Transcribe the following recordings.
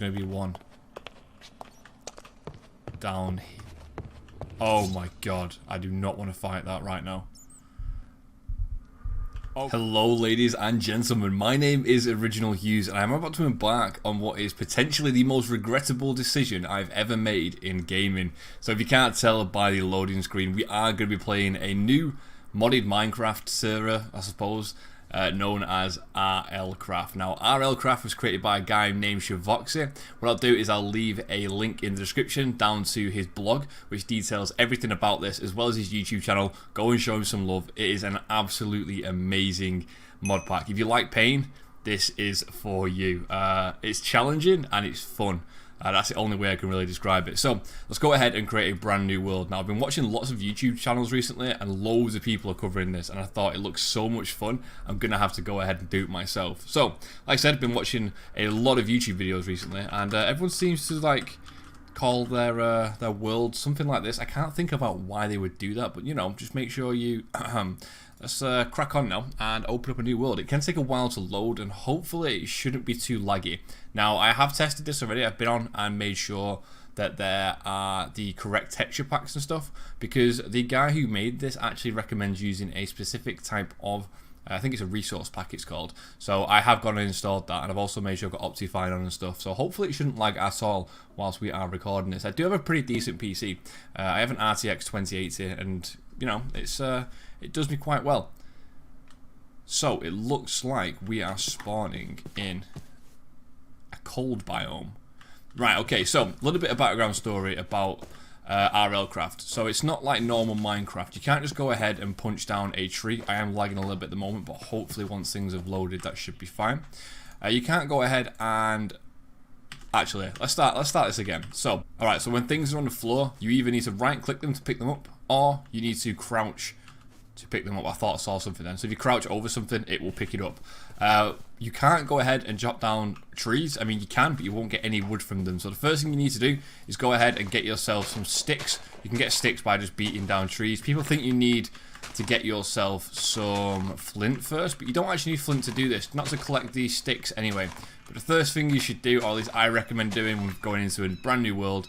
going to be one down here. Oh my god, I do not want to fight that right now. Oh. Hello ladies and gentlemen, my name is Original Hughes and I'm about to embark on what is potentially the most regrettable decision I've ever made in gaming. So if you can't tell by the loading screen, we are going to be playing a new modded Minecraft server, I suppose, known as RLCraft. Now, RLCraft was created by a guy named Shivaxi. What I'll do is I'll leave a link in the description down to his blog, which details everything about this, as well as his YouTube channel. Go and show him some love. It is an absolutely amazing mod pack. If you like pain, this is for you. It's challenging and it's fun. That's the only way I can really describe it. So let's go ahead and create a brand new world. Now, I've been watching lots of YouTube channels recently and loads of people are covering this, and I thought it looks so much fun, I'm gonna have to go ahead and do it myself. So like I said, I've been watching a lot of YouTube videos recently, and everyone seems to like call their world something like this. I can't think about why they would do that, but you know, just make sure you let's crack on now and open up a new world. It can take a while to load, and hopefully it shouldn't be too laggy. Now, I have tested this already. I've been on and made sure that there are the correct texture packs and stuff, because the guy who made this actually recommends using a specific type of, I think it's a resource pack it's called. So I have gone and installed that, and I've also made sure I've got Optifine on and stuff. So hopefully it shouldn't lag at all whilst we are recording this. I do have a pretty decent PC. I have an RTX 2080, and you know, it does me quite well. So it looks like we are spawning in a cold biome. Right, okay, so a little bit of background story about RLCraft. So it's not like normal Minecraft. You can't just go ahead and punch down a tree. I am lagging a little bit at the moment, but hopefully once things have loaded, that should be fine. You can't go ahead and... Actually, let's start this again. So, alright, so when things are on the floor, you either need to right click them to pick them up, or you need to crouch to pick them up. I thought I saw something then. So if you crouch over something, it will pick it up. You can't go ahead and chop down trees. I mean, you can, but you won't get any wood from them. So the first thing you need to do is go ahead and get yourself some sticks. You can get sticks by just beating down trees. People think you need to get yourself some flint first, but you don't actually need flint to do this, not to collect these sticks anyway. But the first thing you should do, or at least I recommend doing when going into a brand new world,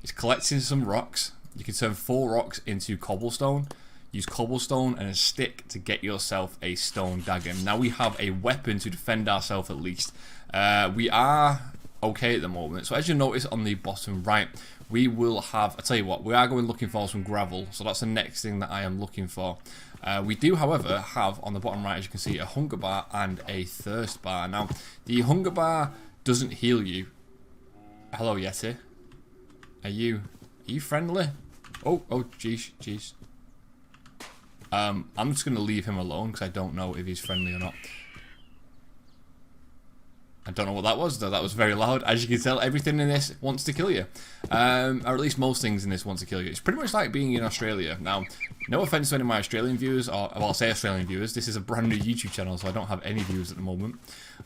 is collecting some rocks. You can turn 4 rocks into cobblestone. Use cobblestone and a stick to get yourself a stone dagger. Now we have a weapon to defend ourselves at least. We are okay at the moment. So as you notice on the bottom right, we will have, I tell you what, we are going looking for some gravel. So that's the next thing that I am looking for. We do, however, have on the bottom right, as you can see, a hunger bar and a thirst bar. Now, the hunger bar doesn't heal you. Hello, Yeti. Are you friendly? Oh, jeez. I'm just going to leave him alone because I don't know if he's friendly or not. I don't know what that was though. That was very loud. As you can tell, everything in this wants to kill you. Or at least most things in this want to kill you. It's pretty much like being in Australia. Now, no offense to any of my Australian viewers, or well, I'll say Australian viewers. This is a brand new YouTube channel, so I don't have any viewers at the moment.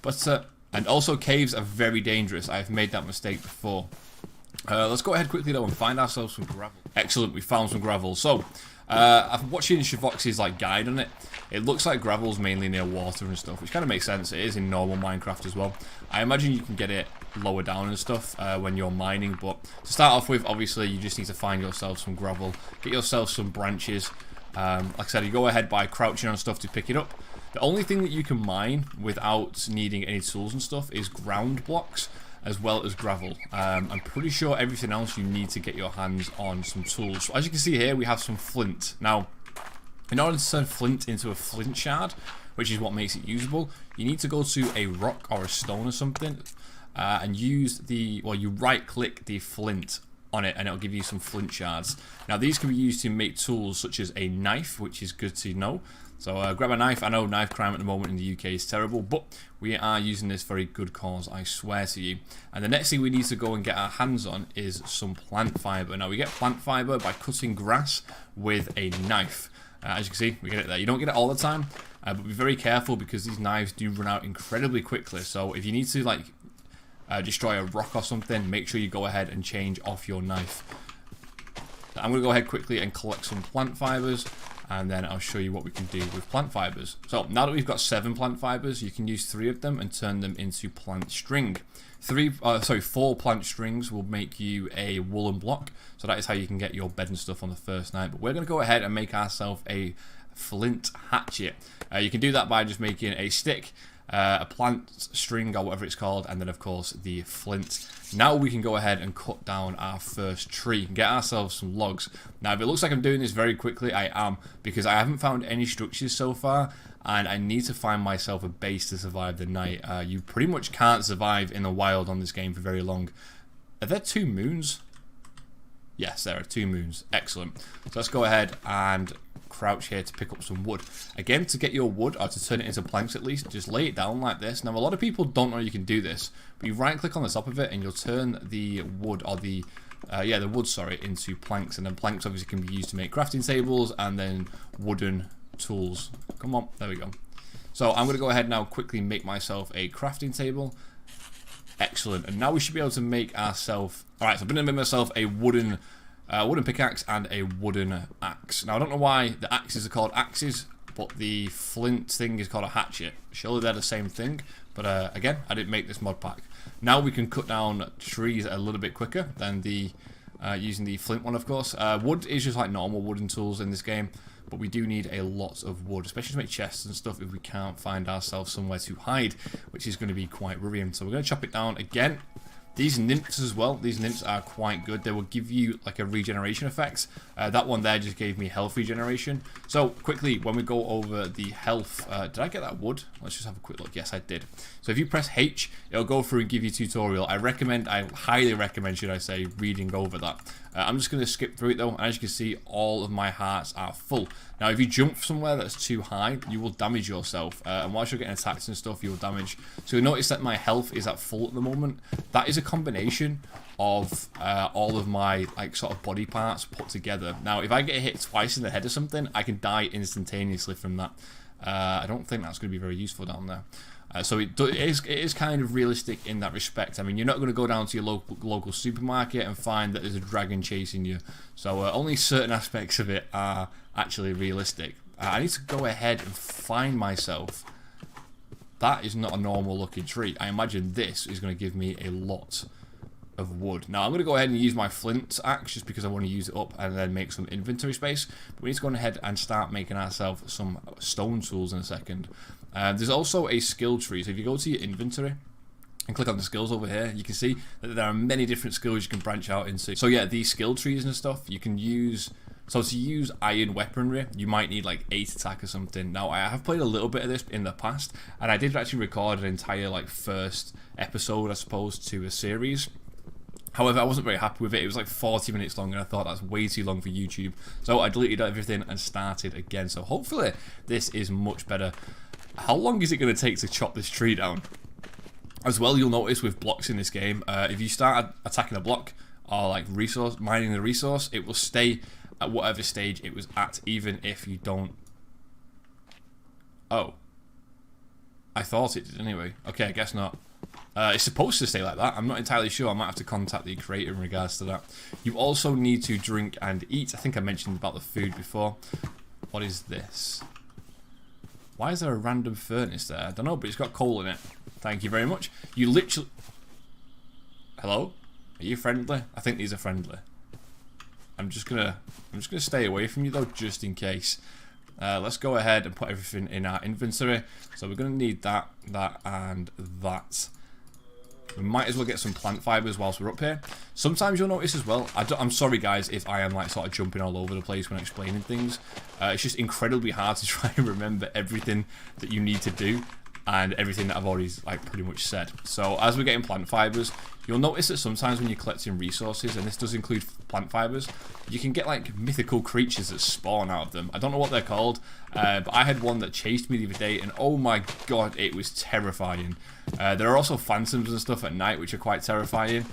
But, and also caves are very dangerous. I've made that mistake before. Let's go ahead quickly though and find ourselves some gravel. Excellent, we found some gravel. So, I'm watching Shivaxi's like guide on it. It looks like gravel's mainly near water and stuff, which kind of makes sense. It is in normal Minecraft as well. I imagine you can get it lower down and stuff when you're mining, but to start off with, obviously you just need to find yourself some gravel, get yourself some branches. Like I said, you go ahead by crouching on stuff to pick it up. The only thing that you can mine without needing any tools and stuff is ground blocks, as well as gravel. I'm pretty sure everything else you need to get your hands on some tools. So as you can see here, we have some flint. Now, in order to turn flint into a flint shard, which is what makes it usable, you need to go to a rock or a stone or something and use the, well, you right click the flint on it and it'll give you some flint shards. Now these can be used to make tools such as a knife, which is good to know. So grab a knife. I know knife crime at the moment in the UK is terrible, but we are using this for a good cause, I swear to you. And the next thing we need to go and get our hands on is some plant fiber. Now we get plant fiber by cutting grass with a knife. As you can see, we get it there. You don't get it all the time, but be very careful because these knives do run out incredibly quickly. So if you need to like destroy a rock or something, make sure you go ahead and change off your knife. I'm going to go ahead quickly and collect some plant fibers. and then I'll show you what we can do with plant fibers. So now that we've got 7 plant fibers, you can use 3 of them and turn them into plant string. 4 plant strings will make you a woolen block, so that is how you can get your bed and stuff on the first night. But we're going to go ahead and make ourselves a flint hatchet. You can do that by just making a stick, a plant string or whatever it's called, and then of course the flint. Now we can go ahead and cut down our first tree and get ourselves some logs. Now if it looks like I'm doing this very quickly, I am, because I haven't found any structures so far, and I need to find myself a base to survive the night. You pretty much can't survive in the wild on this game for very long. Are there 2 moons? Yes, there are 2 moons. Excellent. So let's go ahead and crouch here to pick up some wood. Again, to get your wood, or to turn it into planks at least, just lay it down like this. Now, a lot of people don't know you can do this, but you right-click on the top of it, and you'll turn the wood, or the wood, sorry, into planks. And then planks obviously can be used to make crafting tables, and then wooden tools. Come on, there we go. So I'm going to go ahead now, quickly make myself a crafting table. Excellent. And now we should be able to make ourselves... Alright, so I'm going to make myself a wooden pickaxe and a wooden axe. Now, I don't know why the axes are called axes, but the flint thing is called a hatchet. Surely they're the same thing, but again, I didn't make this mod pack. Now we can cut down trees a little bit quicker than the using the flint one, of course. Wood is just like normal wooden tools in this game, but we do need a lot of wood, especially to make chests and stuff if we can't find ourselves somewhere to hide, which is going to be quite worrying. So we're going to chop it down again. These nymphs as well, these nymphs are quite good. They will give you like a regeneration effect. That one there just gave me health regeneration. So quickly, when we go over the health, did I get that wood? Let's just have a quick look. Yes, I did. So if you press H, it'll go through and give you a tutorial. I highly recommend, should I say, reading over that. I'm just going to skip through it though, and as you can see, all of my hearts are full. Now, if you jump somewhere that's too high, you will damage yourself, and whilst you're getting attacked and stuff, you will damage. So you'll notice that my health is at full at the moment. That is a combination of all of my like sort of body parts put together. Now, if I get hit twice in the head or something, I can die instantaneously from that. I don't think that's going to be very useful down there. So it is kind of realistic in that respect. I mean, you're not going to go down to your local supermarket and find that there's a dragon chasing you. So only certain aspects of it are actually realistic. I need to go ahead and find myself. That is not a normal looking tree. I imagine this is going to give me a lot of wood. Now I'm going to go ahead and use my flint axe just because I want to use it up and then make some inventory space. But we need to go ahead and start making ourselves some stone tools in a second. There's also a skill tree. So if you go to your inventory and click on the skills over here, you can see that there are many different skills you can branch out into. So yeah, these skill trees and stuff you can use. So to use iron weaponry, you might need like 8 attack or something. Now I have played a little bit of this in the past, and I did actually record an entire like first episode, I suppose, to a series. However, I wasn't very happy with it. It was like 40 minutes long, and I thought that's way too long for YouTube. So I deleted everything and started again. So hopefully this is much better. How long is it going to take to chop this tree down? As well, you'll notice with blocks in this game, if you start attacking a block or like mining the resource, it will stay at whatever stage it was at, even if you don't... Oh. I thought it did anyway. Okay, I guess not. It's supposed to stay like that. I'm not entirely sure. I might have to contact the creator in regards to that. You also need to drink and eat. I think I mentioned about the food before. What is this? Why is there a random furnace there? I don't know, but it's got coal in it. Thank you very much. You literally... Hello? Are you friendly? I think these are friendly. I'm just gonna stay away from you though, just in case. Let's go ahead and put everything in our inventory. So we're gonna need that, and that. We might as well get some plant fibers whilst we're up here. Sometimes you'll notice as well, I'm sorry guys if I am like sort of jumping all over the place when explaining things. It's just incredibly hard to try and remember everything that you need to do and everything that I've already like pretty much said. So as we're getting plant fibers, you'll notice that sometimes when you're collecting resources, and this does include plant fibers, you can get like mythical creatures that spawn out of them. I don't know what they're called, but I had one that chased me the other day, and oh my god, it was terrifying. There are also phantoms and stuff at night which are quite terrifying.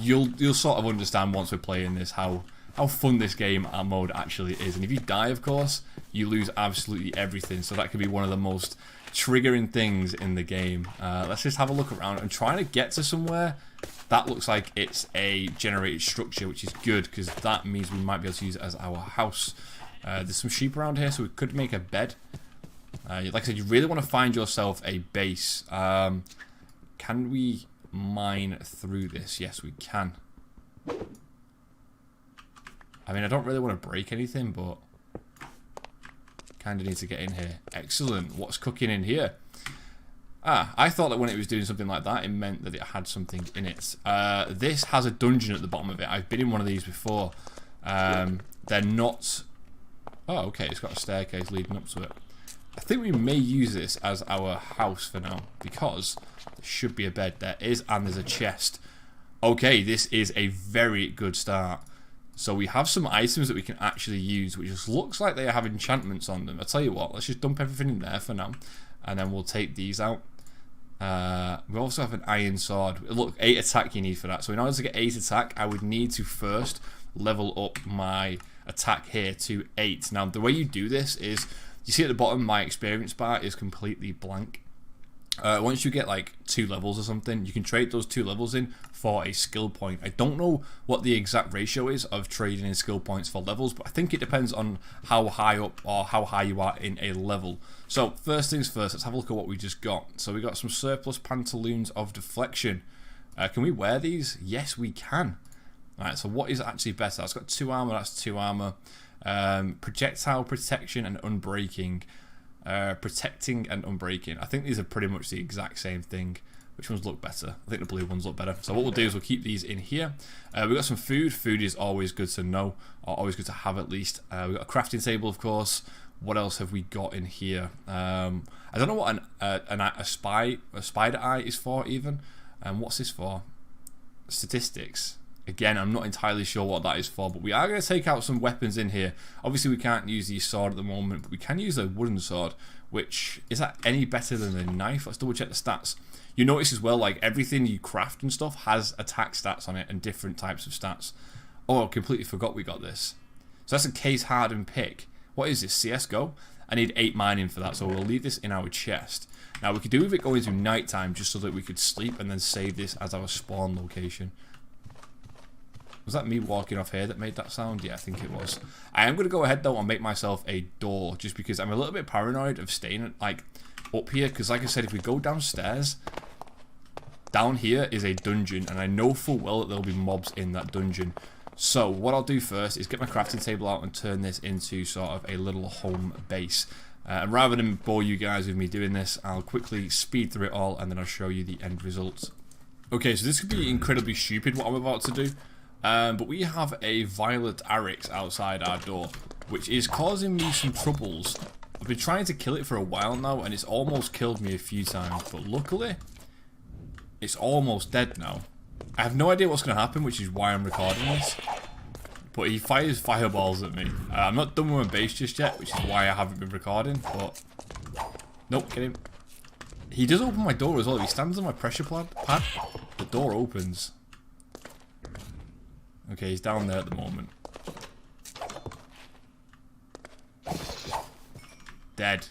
You'll sort of understand once we're playing this how fun this game mode actually is. And if you die, of course, you lose absolutely everything. So that could be one of the most triggering things in the game. Let's just have a look around. I'm trying to get to somewhere that looks like it's a generated structure, which is good because that means we might be able to use it as our house. There's some sheep around here, so we could make a bed. Like I said, you really want to find yourself a base. Can we mine through this? Yes, we can. I mean, I don't really want to break anything, but kind of need to get in here. Excellent. What's cooking in here? Ah, I thought that when it was doing something like that, it meant that it had something in it. This has a dungeon at the bottom of it. I've been in one of these before. They're not... Oh, okay. It's got a staircase leading up to it. I think we may use this as our house for now, because there should be a bed. There is, and there's a chest. Okay, this is a very good start. So we have some items that we can actually use, which just looks like they have enchantments on them. I'll tell you what, let's just dump everything in there for now, and then we'll take these out. We also have an iron sword. Look, 8 attack you need for that. So in order to get 8 attack, I would need to first level up my attack here to 8. Now, the way you do this is, you see at the bottom, my experience bar is completely blank. Once you get like 2 levels or something, you can trade those 2 levels in for a skill point. I don't know what the exact ratio is of trading in skill points for levels, but I think it depends on how high up or how high you are in a level. So first things first, let's have a look at what we just got. So we got some surplus pantaloons of deflection. Can we wear these? Yes, we can. Alright, so what is actually better? That's got 2 armor, that's 2 armor. Projectile protection and unbreaking. Protecting and unbreaking. I think these are pretty much the exact same thing. Which ones look better? I think the blue ones look better. So what we'll do is we'll keep these in here. We've got some food. Food is always good to know, or always good to have at least. We've got a crafting table, of course. What else have we got in here? I don't know what a spider eye is for even. What's this for? Statistics. Again, I'm not entirely sure what that is for, but we are going to take out some weapons in here. Obviously, we can't use the sword at the moment, but we can use a wooden sword, which, is that any better than the knife? Let's double check the stats. You notice as well, like, everything you craft and stuff has attack stats on it and different types of stats. Oh, I completely forgot we got this. So that's a case hardened pick. What is this, CSGO? I need 8 mining for that, so we'll leave this in our chest. Now, we could do with it going to nighttime just so that we could sleep and then save this as our spawn location. Was that me walking off here that made that sound? Yeah, I think it was. I am going to go ahead, though, and make myself a door, just because I'm a little bit paranoid of staying, like, up here. Because, like I said, if we go downstairs, down here is a dungeon, and I know full well that there'll be mobs in that dungeon. So, what I'll do first is get my crafting table out and turn this into sort of a little home base. And rather than bore you guys with me doing this, I'll quickly speed through it all, and then I'll show you the end result. Okay, so this could be incredibly stupid, what I'm about to do. But we have a violet Arix outside our door, which is causing me some troubles. I've been trying to kill it for a while now, and it's almost killed me a few times, but luckily, it's almost dead now. I have no idea what's going to happen, which is why I'm recording this, but he fires fireballs at me. I'm not done with my base just yet, which is why I haven't been recording, but... Nope, get him. He does open my door as well. If he stands on my pressure pad, the door opens. Okay, he's down there at the moment. Dead.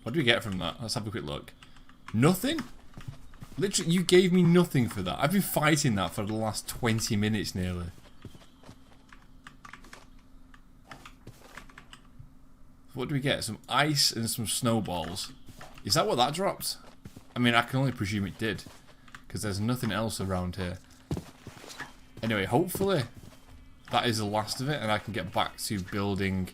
What do we get from that? Let's have a quick look. Nothing? Literally, you gave me nothing for that. I've been fighting that for the last 20 minutes nearly. What do we get? Some ice and some snowballs. Is that what that dropped? I mean, I can only presume it did, because there's nothing else around here. Anyway, hopefully that is the last of it and I can get back to building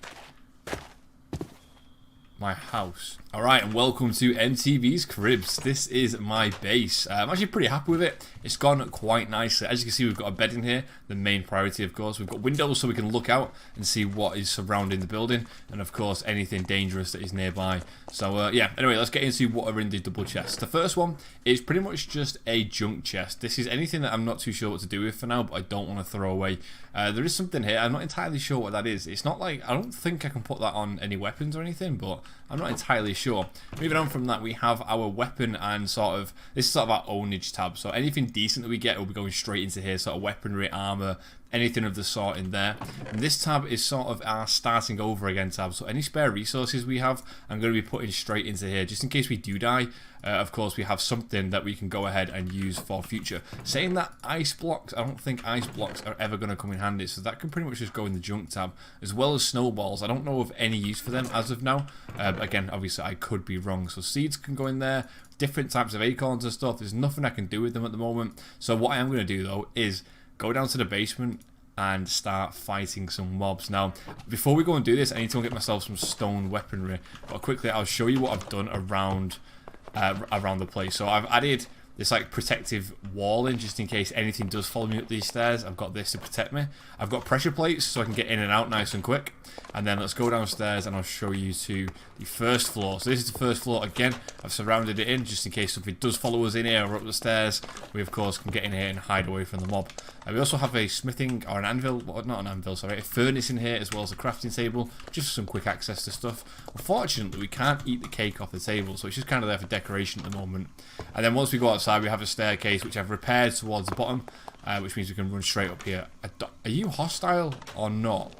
my house. Alright, and welcome to MTV's Cribs. This is my base. I'm actually pretty happy with it. It's gone quite nicely. As you can see, we've got a bed in here. The main priority, of course. We've got windows so we can look out and see what is surrounding the building. And, of course, anything dangerous that is nearby. So, yeah. Anyway, let's get into what are in the double chests. The first one is pretty much just a junk chest. This is anything that I'm not too sure what to do with for now, but I don't want to throw away. There is something here. I'm not entirely sure what that is. It's not like... I don't think I can put that on any weapons or anything, but I'm not entirely sure. Moving on from that, we have our weapon and sort of... This is sort of our ownage tab. So anything decent that we get will be going straight into here. Sort of weaponry, armor, anything of the sort in there. And this tab is sort of our starting over again tab, so any spare resources we have I'm going to be putting straight into here just in case we do die. Of course we have something that we can go ahead and use for future. Saying that, ice blocks, I don't think ice blocks are ever going to come in handy, so that can pretty much just go in the junk tab, as well as snowballs. I don't know of any use for them as of now. Again, obviously I could be wrong. So seeds can go in there, different types of acorns and stuff. There's nothing I can do with them at the moment. So what I am going to do though is go down to the basement and start fighting some mobs. Now, before we go and do this, I need to go get myself some stone weaponry. But quickly, I'll show you what I've done around the place. So I've added this like protective wall in just in case anything does follow me up these stairs. I've got this to protect me. I've got pressure plates so I can get in and out nice and quick. And then let's go downstairs and I'll show you to the first floor. So this is the first floor again. I've surrounded it in just in case something does follow us in here or up the stairs. We of course can get in here and hide away from the mob. We also have a smithing or an anvil, or not an anvil, sorry, a furnace in here as well as a crafting table, just for some quick access to stuff. Unfortunately, we can't eat the cake off the table, so it's just kind of there for decoration at the moment. And then once we go outside, we have a staircase which I've repaired towards the bottom, which means we can run straight up here. Are you hostile or not?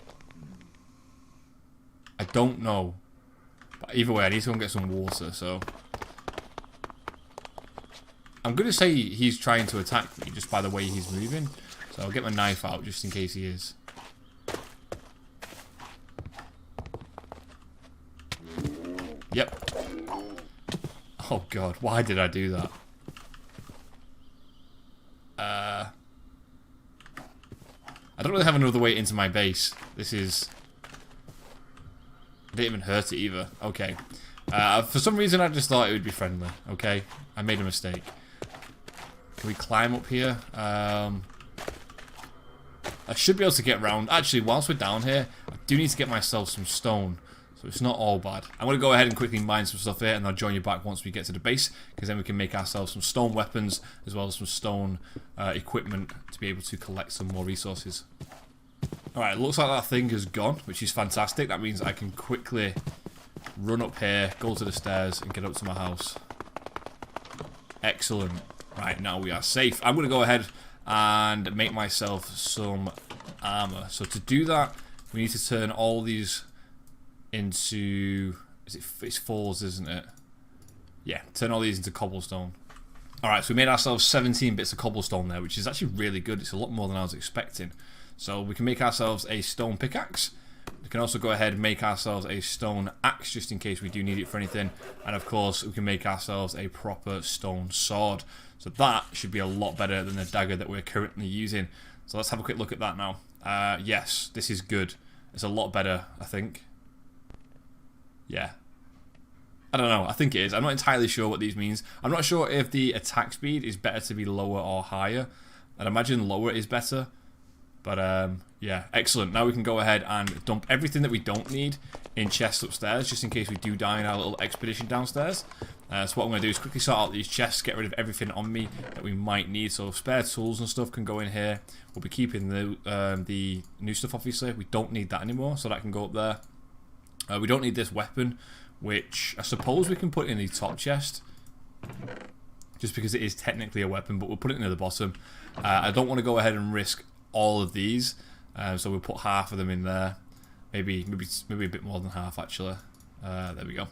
I don't know. But either way, I need to go and get some water, so I'm going to say he's trying to attack me just by the way he's moving. So I'll get my knife out just in case he is. Yep. Oh god, why did I do that? I don't really have another way into my base. This is... I didn't even hurt it either. Okay. For some reason I just thought it would be friendly. Okay. I made a mistake. Can we climb up here? I should be able to get around. Actually, whilst we're down here, I do need to get myself some stone. So it's not all bad. I'm going to go ahead and quickly mine some stuff here, and I'll join you back once we get to the base, because then we can make ourselves some stone weapons, as well as some stone equipment to be able to collect some more resources. Alright, it looks like that thing is gone, which is fantastic. That means I can quickly run up here, go to the stairs, and get up to my house. Excellent. Right, now we are safe. I'm going to go ahead and make myself some armor. So to do that, we need to turn all these into... It's fours, isn't it? Yeah, turn all these into cobblestone. Alright, so we made ourselves 17 bits of cobblestone there, which is actually really good. It's a lot more than I was expecting. So we can make ourselves a stone pickaxe. We can also go ahead and make ourselves a stone axe just in case we do need it for anything. And of course, we can make ourselves a proper stone sword. So that should be a lot better than the dagger that we're currently using. So let's have a quick look at that now. Yes, this is good. It's a lot better, I think. Yeah. I don't know, I think it is. I'm not entirely sure what these means. I'm not sure if the attack speed is better to be lower or higher. I'd imagine lower is better. But yeah, excellent. Now we can go ahead and dump everything that we don't need in chests upstairs, just in case we do die in our little expedition downstairs. So what I'm going to do is quickly sort out these chests, get rid of everything on me that we might need. So spare tools and stuff can go in here. We'll be keeping the new stuff, obviously. We don't need that anymore, so that can go up there. We don't need this weapon, which I suppose we can put in the top chest, just because it is technically a weapon, but we'll put it near the bottom. I don't want to go ahead and risk all of these, so we'll put half of them in there. Maybe a bit more than half, actually. There we go.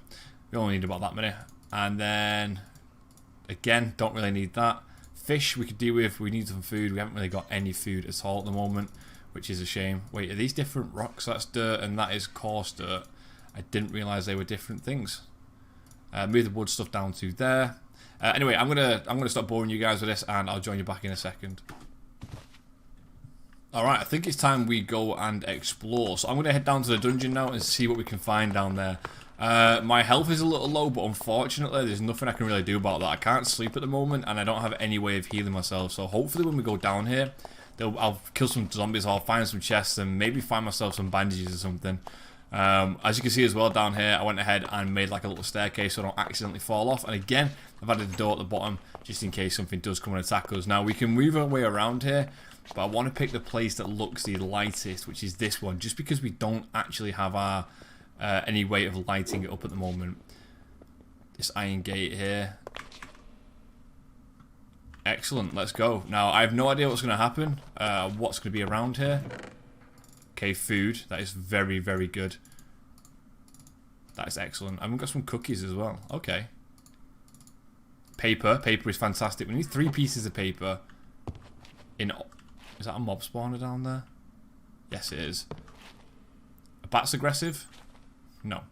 We only need about that many. And then, again, don't really need that. Fish we could deal with. We need some food. We haven't really got any food at all at the moment, which is a shame. Wait, are these different rocks? That's dirt and that is coarse dirt. I didn't realise they were different things. Move the wood stuff down to there. Anyway, I'm gonna stop boring you guys with this, and I'll join you back in a second. Alright, I think it's time we go and explore. So I'm going to head down to the dungeon now and see what we can find down there. My health is a little low, but unfortunately there's nothing I can really do about that. I can't sleep at the moment, and I don't have any way of healing myself. So hopefully when we go down here, I'll kill some zombies, or I'll find some chests, and maybe find myself some bandages or something. As you can see as well down here, I went ahead and made like a little staircase so I don't accidentally fall off. And again, I've added a door at the bottom just in case something does come and attack us. Now we can move our way around here, but I want to pick the place that looks the lightest, which is this one, just because we don't actually have our any way of lighting it up at the moment. This iron gate here. Excellent, let's go. Now, I have no idea what's going to happen. What's going to be around here. Okay, food. That is very, very good. That is excellent. And we've got some cookies as well. Okay. Paper. Paper is fantastic. We need 3 pieces of paper. Is that a mob spawner down there? Yes, it is. A bat's aggressive? No.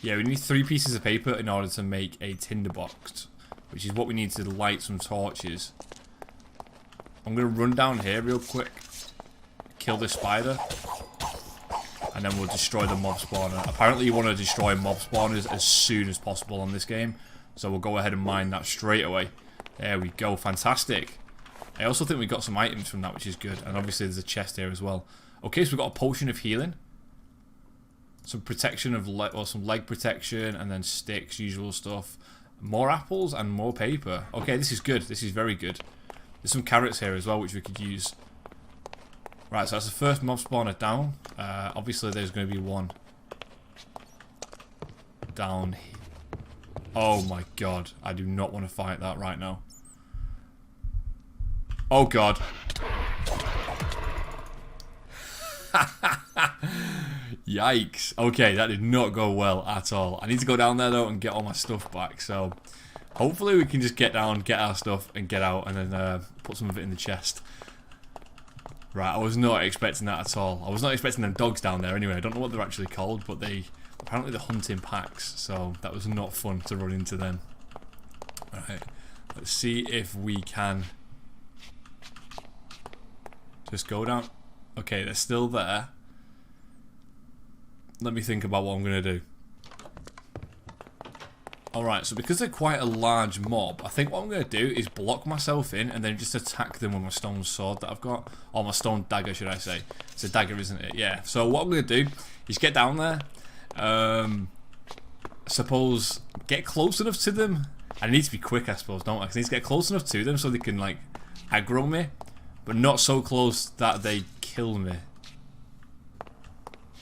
Yeah, we need 3 pieces of paper in order to make a tinderbox, which is what we need to light some torches. I'm going to run down here real quick, kill this spider, and then we'll destroy the mob spawner. Apparently you want to destroy mob spawners as soon as possible on this game, so we'll go ahead and mine that straight away. There we go, fantastic. I also think we got some items from that, which is good, and obviously there's a chest here as well. Okay, so we've got a potion of healing. Some protection of some leg protection, and then sticks, usual stuff. More apples and more paper. Okay, this is good. This is very good. There's some carrots here as well, which we could use. Right, so that's the first mob spawner down. Obviously, there's going to be one down here. Oh my god, I do not want to fight that right now. Oh god. Yikes. Okay, that did not go well at all. I need to go down there though and get all my stuff back. So hopefully we can just get down, get our stuff and get out, and then put some of it in the chest. Right, I was not expecting that at all. I was not expecting them dogs down there anyway. I don't know what they're actually called, but apparently they're hunting packs. So that was not fun to run into them. Alright, let's see if we can just go down. Okay, they're still there. Let me think about what I'm going to do. Alright, so because they're quite a large mob, I think what I'm going to do is block myself in and then just attack them with my stone sword that I've got. Or my stone dagger, should I say. It's a dagger, isn't it? Yeah. So what I'm going to do is get down there. Suppose get close enough to them. I need to be quick, I suppose, don't I? 'Cause I need to get close enough to them so they can, like, aggro me. But not so close that they kill me.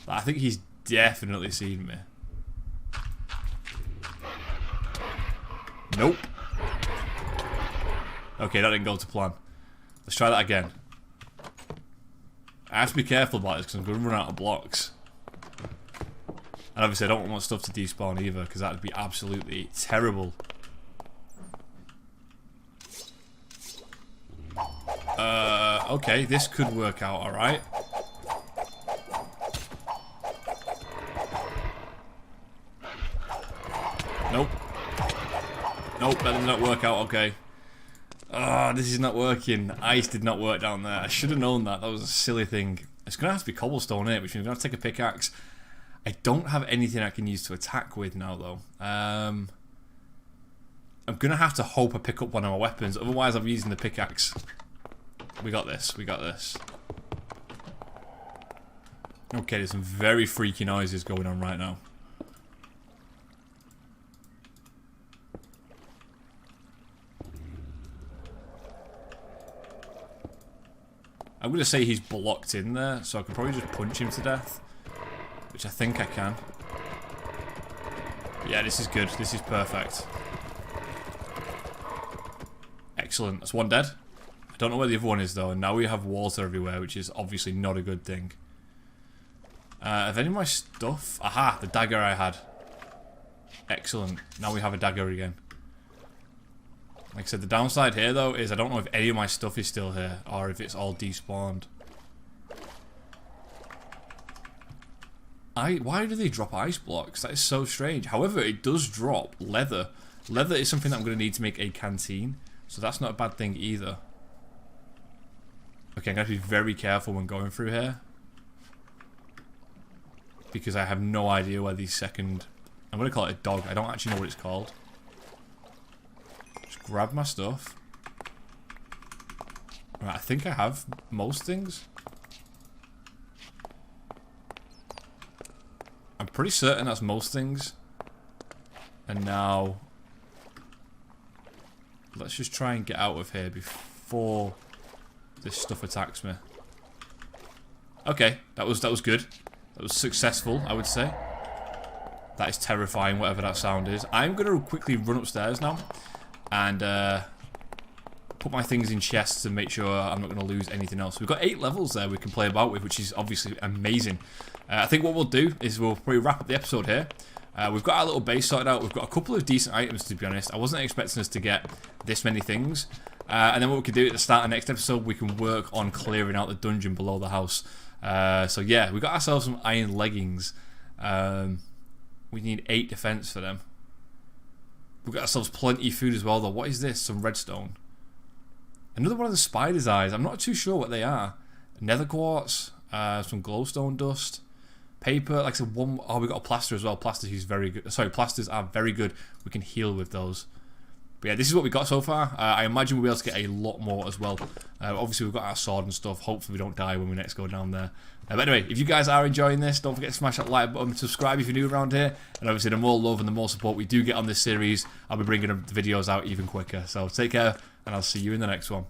But I think he's definitely seen me. Nope. Okay, that didn't go to plan. Let's try that again. I have to be careful about this because I'm going to run out of blocks. And obviously I don't want my stuff to despawn either because that would be absolutely terrible. Okay, this could work out alright. Nope. Nope, that did not work out, okay. Ah, this is not working. Ice did not work down there. I should have known that. That was a silly thing. It's going to have to be cobblestone in it, which means I'm going to have to take a pickaxe. I don't have anything I can use to attack with now, though. I'm going to have to hope I pick up one of my weapons. Otherwise, I'm using the pickaxe. We got this. We got this. Okay, there's some very freaky noises going on right now. I'm going to say he's blocked in there, so I can probably just punch him to death. Which I think I can. Yeah, this is good. This is perfect. Excellent. That's one dead. I don't know where the other one is, though. And now we have water everywhere, which is obviously not a good thing. Have any of my stuff... Aha! The dagger I had. Excellent. Now we have a dagger again. Like I said, the downside here, though, is I don't know if any of my stuff is still here, or if it's all despawned. Why do they drop ice blocks? That is so strange. However, it does drop leather. Leather is something that I'm going to need to make a canteen, so that's not a bad thing either. Okay, I'm going to have to be very careful when going through here. Because I have no idea where the second... I'm going to call it a dog. I don't actually know what it's called. Just grab my stuff. Right, I think I have most things. I'm pretty certain that's most things. And now... let's just try and get out of here before this stuff attacks me. Okay, that was good. That was successful, I would say. That is terrifying, whatever that sound is. I'm going to quickly run upstairs now. and put my things in chests to make sure I'm not going to lose anything else. We've got 8 levels there we can play about with, which is obviously amazing. I think what we'll do is we'll probably wrap up the episode here. We've got our little base sorted out. We've got a couple of decent items, to be honest. I wasn't expecting us to get this many things. And then what we can do at the start of the next episode, we can work on clearing out the dungeon below the house. So yeah, we got ourselves some iron leggings. We need 8 defense for them. We've got ourselves plenty of food as well, though. What is this? Some redstone. Another one of the spider's eyes. I'm not too sure what they are. Nether quartz, some glowstone dust, paper. Like I said, we got a plaster as well. Plasters very good. Sorry, plasters are very good. We can heal with those. But yeah, this is what we got so far. I imagine we'll be able to get a lot more as well. Obviously, we've got our sword and stuff. Hopefully, we don't die when we next go down there. But anyway, if you guys are enjoying this, don't forget to smash that like button, subscribe if you're new around here. And obviously, the more love and the more support we do get on this series, I'll be bringing the videos out even quicker. So take care, and I'll see you in the next one.